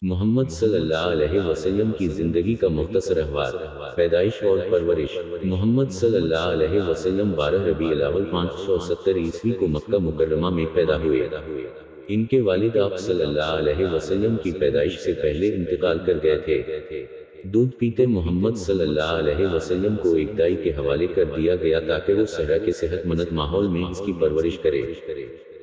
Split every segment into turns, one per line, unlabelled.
محمد صلی اللہ علیہ وسلم کی زندگی کا مختصر احوال۔ پیدائش اور پرورش۔ محمد صلی اللہ علیہ وسلم 12 ربیع الاول 570 عیسوی کو مکہ مکرمہ میں پیدا ہوئے۔ ان کے والد آپ صلی اللہ علیہ وسلم کی پیدائش سے پہلے انتقال کر گئے تھے۔ دودھ پیتے محمد صلی اللہ علیہ وسلم کو ایک دائی کے حوالے کر دیا گیا تاکہ وہ صحرا کے صحت مند ماحول میں اس کی پرورش کرے۔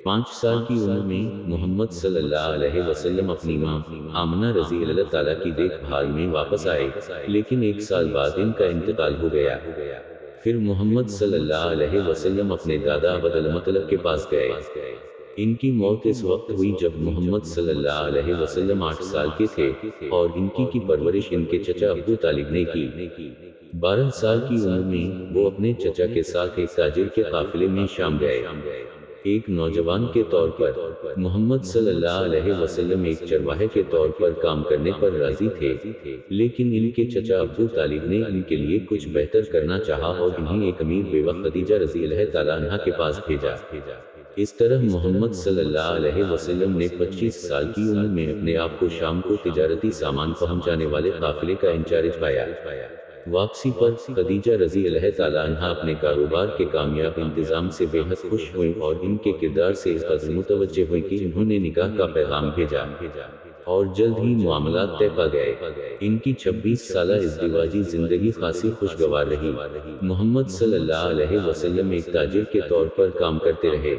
5 سال کی عمر میں محمد صلی اللہ علیہ وسلم اپنی ماں آمنہ رضی اللہ تعالیٰ کی دیکھ بھال میں واپس آئے، لیکن 1 سال بعد ان کا انتقال ہو گیا۔ پھر محمد صلی اللہ علیہ وسلم اپنے دادا عبد المطلب کے پاس گئے۔ ان کی موت اس وقت ہوئی جب محمد صلی اللہ علیہ وسلم 8 سال کے تھے، اور ان کی پرورش ان کے چچا ابو طالب نے کی۔ 12 سال کی عمر میں وہ اپنے چچا کے ساتھ ایک تاجر کے قافلے میں شام گئے۔ ایک نوجوان کے طور پر محمد صلی اللہ علیہ وسلم ایک چرواہے کے طور پر کام کرنے پر راضی تھے، لیکن ان کے چچا ابو طالب نے ان کے لیے کچھ بہتر کرنا چاہا اور انہیں ایک امیر بیوہ خدیجہ رضی اللہ تعالیٰ عنہا کے پاس بھیجا۔ اس طرح محمد صلی اللہ علیہ وسلم نے 25 سال کی عمر میں اپنے آپ کو شام کو تجارتی سامان پہنچانے والے قافلے کا انچارج پایا۔ واپسی پر خدیجہ رضی اللہ تعالیٰ عنہا اپنے کاروبار کے کامیاب انتظام سے بے حد خوش ہوئیں اور ان کے کردار سے اس قدر متوجہ ہوئیں کہ انہوں نے نکاح کا پیغام بھیجا اور جلد ہی معاملات طے پا گئے۔ ان کی 26 سالہ ازدواجی زندگی خاصی خوشگوار رہی۔ محمد صلی اللہ علیہ وسلم ایک تاجر کے طور پر کام کرتے رہے۔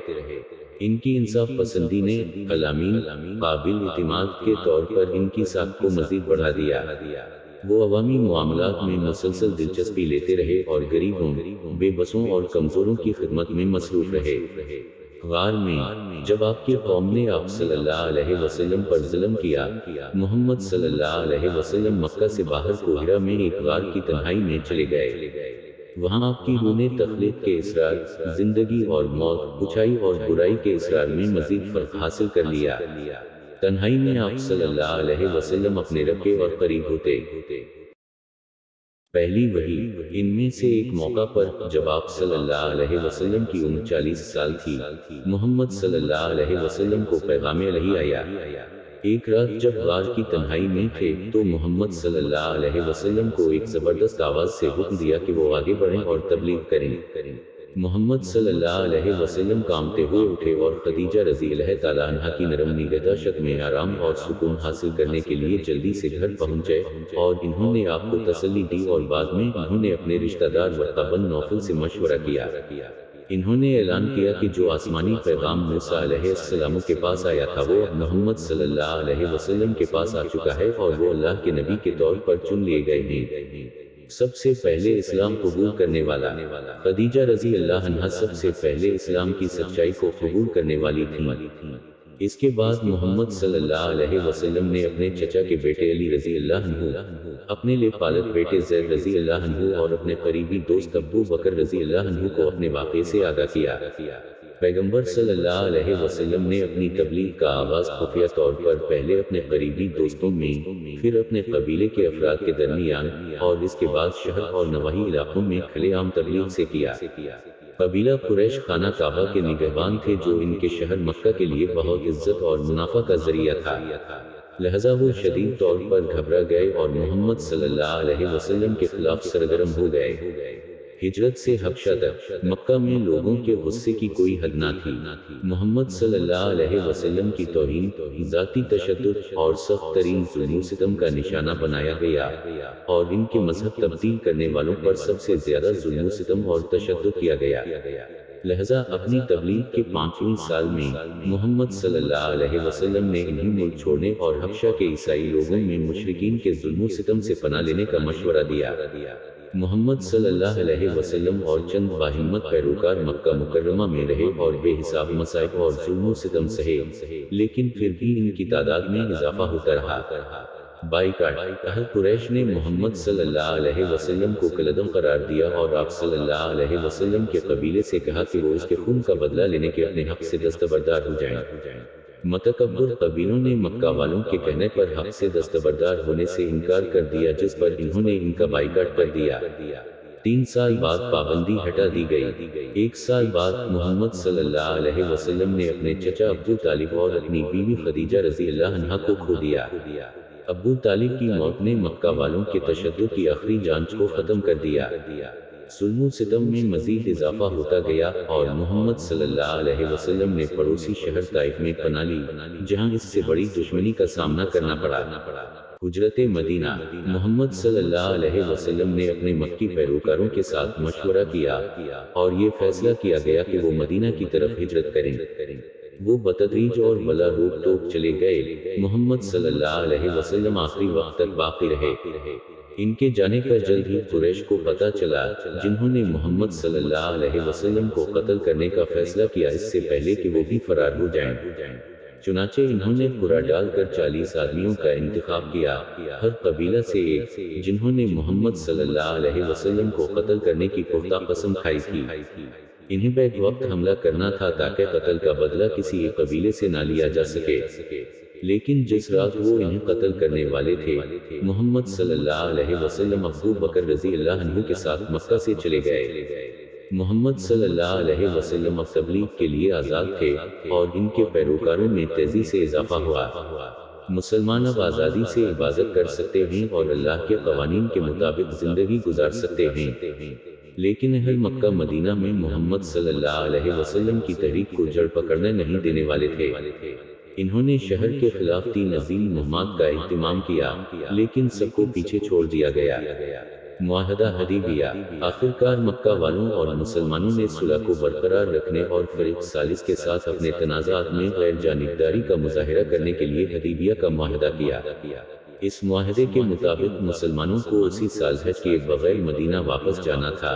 ان کی انصاف پسندی نے علامین قابل اعتماد کے طور پر ان کی ساکھ کو مزید بڑھا دیا۔ وہ عوامی معاملات میں مسلسل دلچسپی لیتے رہے اور غریبوں، بے بسوں اور کمزوروں کی خدمت میں مصروف رہے۔ غار میں جب آپ کی قوم نے آپ صلی اللہ علیہ وسلم پر ظلم کیا، محمد صلی اللہ علیہ وسلم مکہ سے باہر کوہرا میں ایک غار کی تنہائی میں چلے گئے۔ وہاں آپ کی روح نے تخلیق کے اسرار، زندگی اور موت، اچھائی اور برائی کے اسرار میں مزید فرق حاصل کر لیا۔ تنہائی میں آپ صلی اللہ علیہ وسلم اپنے رب کے اور قریب ہوتے۔ پہلی وحی۔ ان میں سے ایک موقع پر جب آپ صلی اللہ علیہ وسلم کی عمر 40 سال تھی، محمد صلی اللہ علیہ وسلم کو پیغام الہی آیا۔ ایک رات جب غار کی تنہائی میں تھے تو محمد صلی اللہ علیہ وسلم کو ایک زبردست آواز سے حکم دیا کہ وہ آگے بڑھیں اور تبلیغ کریں۔ محمد صلی اللہ علیہ وسلم کانپتے ہوئے اٹھے اور خدیجہ رضی اللہ تعالیٰ عنہا کی نرم نگہداشت میں آرام اور سکون حاصل کرنے کے لیے جلدی سے گھر پہنچے، اور انہوں نے آپ کو تسلی دی اور بعد میں انہوں نے اپنے رشتہ دار ورقہ بن نوفل سے مشورہ کیا۔ انہوں نے اعلان کیا کہ جو آسمانی پیغام موسیٰ علیہ السلام کے پاس آیا تھا وہ محمد صلی اللہ علیہ وسلم کے پاس آ چکا ہے اور وہ اللہ کے نبی کے طور پر چن لیے گئے ہیں۔ سب سے پہلے اسلام قبول کرنے والا خدیجہ رضی اللہ عنہا سب سے پہلے اسلام کی سچائی کو قبول کرنے والی تھیں۔ اس کے بعد محمد صلی اللہ علیہ وسلم نے اپنے چچا کے بیٹے علی رضی اللہ عنہ، اپنے لے پالک بیٹے زید رضی اللہ عنہ اور اپنے قریبی دوست ابو بکر رضی اللہ عنہ کو اپنے واقعے سے آگاہ کیا۔ پیغمبر صلی اللہ علیہ وسلم نے اپنی تبلیغ کا آغاز خفیہ طور پر پہلے اپنے قریبی دوستوں میں، پھر اپنے قبیلے کے افراد کے درمیان، اور اس کے بعد شہر اور نواحی علاقوں میں کھلے عام تبلیغ سے کیا۔ قبیلہ قریش خانہ کعبہ کے نگہبان تھے جو ان کے شہر مکہ کے لیے بہت عزت اور منافع کا ذریعہ تھا، لہذا وہ شدید طور پر گھبرا گئے اور محمد صلی اللہ علیہ وسلم کے خلاف سرگرم ہو گئے۔ ہجرت سے حبشہ تک مکہ میں لوگوں کے غصے کی کوئی حد نہ تھی۔ محمد صلی اللہ علیہ وسلم کی توہین، ذاتی تشدد اور سخت ترین ظلم و ستم کا نشانہ بنایا گیا، اور ان کے مذہب تبدیل کرنے والوں پر سب سے زیادہ ظلم و ستم اور تشدد کیا گیا۔ لہذا اپنی تبلیغ کے 5ویں سال میں محمد صلی اللہ علیہ وسلم نے انہیں ملک چھوڑنے اور حبشہ کے عیسائی لوگوں میں مشرکین کے ظلم و ستم سے پناہ لینے کا مشورہ دیا۔ محمد صلی اللہ علیہ وسلم اور چند باہمت پیروکار مکہ مکرمہ میں رہے اور بے حساب مصائب اور ظلم و ستم سہے، لیکن پھر بھی ان کی تعداد میں اضافہ ہوتا رہا۔ بائیکاٹ۔ اہل قریش نے محمد صلی اللہ علیہ وسلم کو کالعدم قرار دیا اور آپ صلی اللہ علیہ وسلم کے قبیلے سے کہا کہ وہ اس کے خون کا بدلہ لینے کے اپنے حق سے دستبردار ہو جائیں۔ متکبر قبیلوں نے مکہ والوں کے کہنے پر حق سے دستبردار ہونے سے انکار کر دیا، جس پر انہوں نے ان کا بائیکاٹ کر دیا۔ 3 سال بعد پابندی ہٹا دی گئی۔ 1 سال بعد محمد صلی اللہ علیہ وسلم نے اپنے چچا ابو طالب اور اپنی بیوی خدیجہ رضی اللہ عنہا کو کھو دیا۔ ابو طالب کی موت نے مکہ والوں کے تشدد کی آخری جانچ کو ختم کر دیا۔ ظلم و ستم میں مزید اضافہ ہوتا گیا اور محمد صلی اللہ علیہ وسلم نے پڑوسی شہر طائف میں پناہ لی، جہاں اس سے بڑی دشمنی کا سامنا کرنا پڑا۔ ہجرت مدینہ۔ محمد صلی اللہ علیہ وسلم نے اپنے مکی پیروکاروں کے ساتھ مشورہ کیا اور یہ فیصلہ کیا گیا کہ وہ مدینہ کی طرف ہجرت کریں۔ وہ بتدریج اور بلا روک ٹوک چلے گئے۔ محمد صلی اللہ علیہ وسلم آخری وقت تک باقی رہے۔ ان کے جانے کا جلد ہی قریش کو پتہ چلا، جنہوں نے محمد صلی اللہ علیہ وسلم کو قتل کرنے کا فیصلہ کیا اس سے پہلے کہ وہ بھی فرار ہو جائیں۔ چنانچہ انہوں نے قرعہ ڈال کر 40 آدمیوں کا انتخاب کیا، ہر قبیلہ سے ایک، جنہوں نے محمد صلی اللہ علیہ وسلم کو قتل کرنے کی پختہ قسم کھائی تھی۔ انہیں بیک وقت حملہ کرنا تھا تاکہ قتل کا بدلہ کسی ایک قبیلے سے نہ لیا جا سکے۔ لیکن جس رات وہ انہیں قتل کرنے والے تھے، محمد صلی اللہ علیہ وسلم ابو بکر رضی اللہ عنہ کے ساتھ مکہ سے چلے گئے۔ محمد صلی اللہ علیہ وسلم اب تبلیغ کے لیے آزاد تھے اور ان کے پیروکاروں میں تیزی سے اضافہ ہوا۔ مسلمان اب آزادی سے عبادت کر سکتے ہیں اور اللہ کے قوانین کے مطابق زندگی گزار سکتے ہیں۔ لیکن اہل مکہ مدینہ میں محمد صلی اللہ علیہ وسلم کی تحریک کو جڑ پکڑنے نہیں دینے والے تھے۔ انہوں نے شہر کے خلاف 3 عظیم مہمات کا اہتمام کیا، لیکن سب کو پیچھے چھوڑ دیا گیا۔ معاہدہ حدیبیہ۔ آخرکار مکہ والوں اور مسلمانوں نے صلح کو برقرار رکھنے اور فریق ثالث کے ساتھ اپنے تنازعات میں غیر جانبداری کا مظاہرہ کرنے کے لیے حدیبیہ کا معاہدہ کیا۔ اس معاہدے کے مطابق مسلمانوں کو اسی سال حج کیے بغیر مدینہ واپس جانا تھا،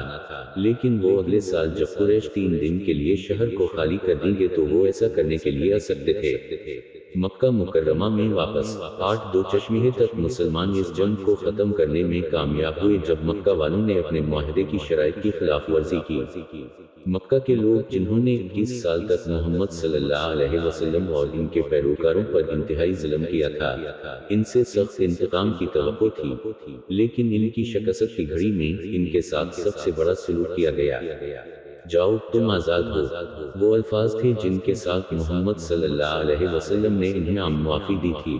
لیکن وہ اگلے سال جب قریش 3 دن کے لیے شہر کو خالی کر دیں گے تو وہ ایسا کرنے کے لیے آ سکتے تھے۔ مکہ مکرمہ میں واپس۔ 8 چشمے تک مسلمان اس جنگ کو ختم کرنے میں کامیاب ہوئے جب مکہ والوں نے اپنے معاہدے کی شرائط کی خلاف ورزی کی۔ مکہ کے لوگ جنہوں نے 21 سال تک محمد صلی اللہ علیہ وسلم اور ان کے پیروکاروں پر انتہائی ظلم کیا تھا، ان سے سخت انتقام کی توقع تھی، لیکن ان کی شکست کی گھڑی میں ان کے ساتھ سب سے بڑا سلوک کیا گیا۔ جاؤ تم آزاد ہو، وہ الفاظ تھے جن کے ساتھ محمد صلی اللہ علیہ وسلم نے انہیں عام معافی دی تھی۔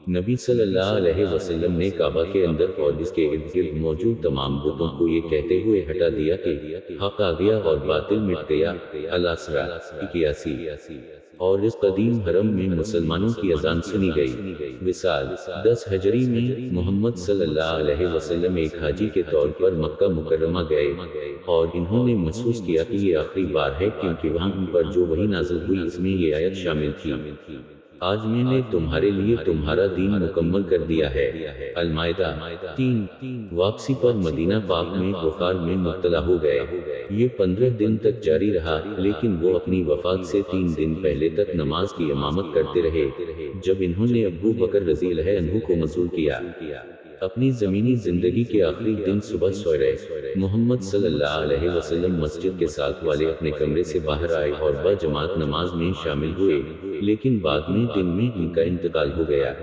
نبی صلی اللہ علیہ وسلم نے کعبہ کے اندر اور اس کے ارد گرد موجود تمام بتوں کو یہ کہتے ہوئے ہٹا دیا کہ حق آ گیا اور باطل مٹ گیا۔ الاسرا 81۔ اور اس قدیم حرم میں مسلمانوں کی اذان سنی گئی۔ وصال 10 ہجری میں محمد صلی اللہ علیہ وسلم ایک حاجی کے طور پر مکہ مکرمہ گئے اور انہوں نے محسوس کیا کہ یہ آخری بار ہے کیونکہ وہاں ان پر جو وحی نازل ہوئی اس میں یہ آیت شامل تھی، آج میں نے تمہارے لیے تمہارا دین مکمل کر دیا ہے۔ المائدہ 3۔ واپسی پر مدینہ پاک میں بخار میں مبتلا ہو گئے۔ یہ 15 دن تک جاری رہا، لیکن وہ اپنی وفات سے 3 دن پہلے تک نماز کی امامت کرتے رہے جب انہوں نے ابو بکر رضی اللہ عنہ کو مزور کیا۔ اپنی زمینی زندگی کے آخری دن صبح سویرے محمد صلی اللہ علیہ وسلم مسجد کے ساتھ والے اپنے کمرے سے باہر آئے اور با جماعت نماز میں شامل ہوئے، لیکن بعد میں دن میں ان کا انتقال ہو گیا۔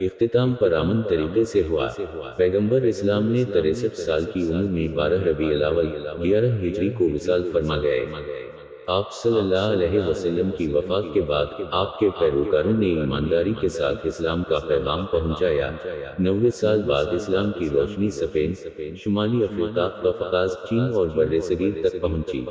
اختتام پرامن طریقے سے ہوا۔ پیغمبر اسلام نے 63 سال کی عمر میں 12 ربیع الاول 11 ہجری کو وصال فرما گئے۔ آپ صلی اللہ علیہ وسلم کی وفات کے بعد آپ کے پیروکاروں نے ایمانداری کے ساتھ اسلام کا پیغام پہنچایا۔ 90 سال بعد اسلام کی روشنی اسپین، شمالی افریقہ، قفقاز، چین اور برصغیر تک پہنچی۔